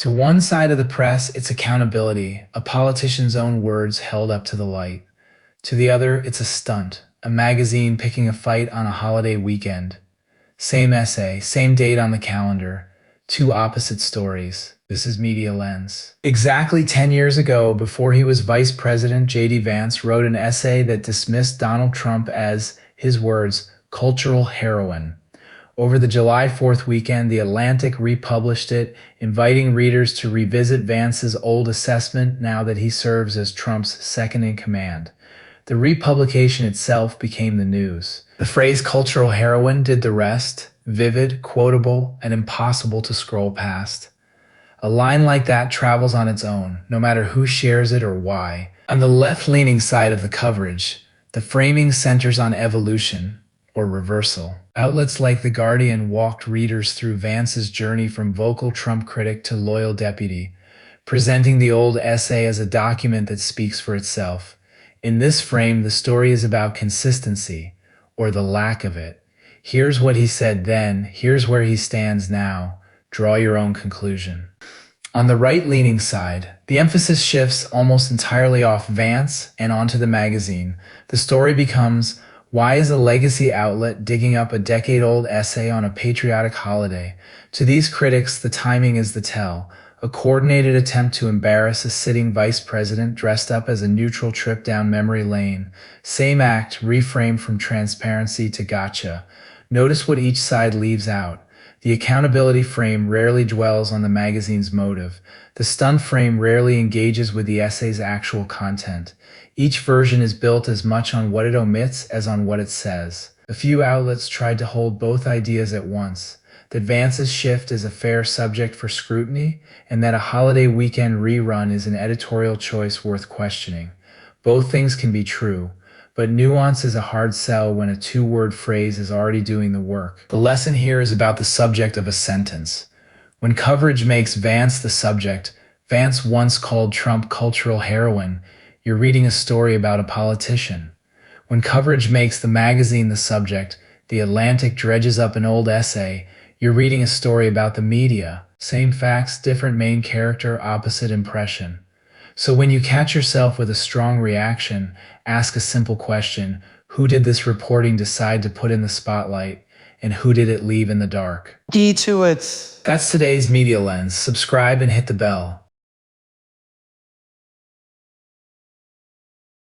To one side of the press, it's accountability, a politician's own words held up to the light. To the other, it's a stunt, a magazine picking a fight on a holiday weekend. Same essay, same date on the calendar. Two opposite stories. This is Media Lens. Exactly 10 years ago, before he was vice president, JD Vance wrote an essay that dismissed Donald Trump as, his words, cultural heroin. Over the July 4th weekend, The Atlantic republished it, inviting readers to revisit Vance's old assessment now that he serves as Trump's second in command. The republication itself became the news. The phrase cultural heroin did the rest, vivid, quotable, and impossible to scroll past. A line like that travels on its own, no matter who shares it or why. On the left-leaning side of the coverage, the framing centers on evolution, or reversal. Outlets like The Guardian walked readers through Vance's journey from vocal Trump critic to loyal deputy, presenting the old essay as a document that speaks for itself. In this frame, the story is about consistency, or the lack of it. Here's what he said then, here's where he stands now. Draw your own conclusion. On the right-leaning side, the emphasis shifts almost entirely off Vance and onto the magazine. The story becomes, why is a legacy outlet digging up a decade-old essay on a patriotic holiday? To these critics, the timing is the tell. A coordinated attempt to embarrass a sitting vice president dressed up as a neutral trip down memory lane. Same act, reframed from transparency to gotcha. Notice what each side leaves out. The accountability frame rarely dwells on the magazine's motive. The stunt frame rarely engages with the essay's actual content. Each version is built as much on what it omits as on what it says. A few outlets tried to hold both ideas at once, that Vance's shift is a fair subject for scrutiny, and that a holiday weekend rerun is an editorial choice worth questioning. Both things can be true, but nuance is a hard sell when a two-word phrase is already doing the work. The lesson here is about the subject of a sentence. When coverage makes Vance the subject, Vance once called Trump cultural heroin, you're reading a story about a politician. When coverage makes the magazine the subject, The Atlantic dredges up an old essay, you're reading a story about the media. Same facts, different main character, opposite impression. So when you catch yourself with a strong reaction, ask a simple question: who did this reporting decide to put in the spotlight, and who did it leave in the dark? Key to it. That's today's Media Lens. Subscribe and hit the bell.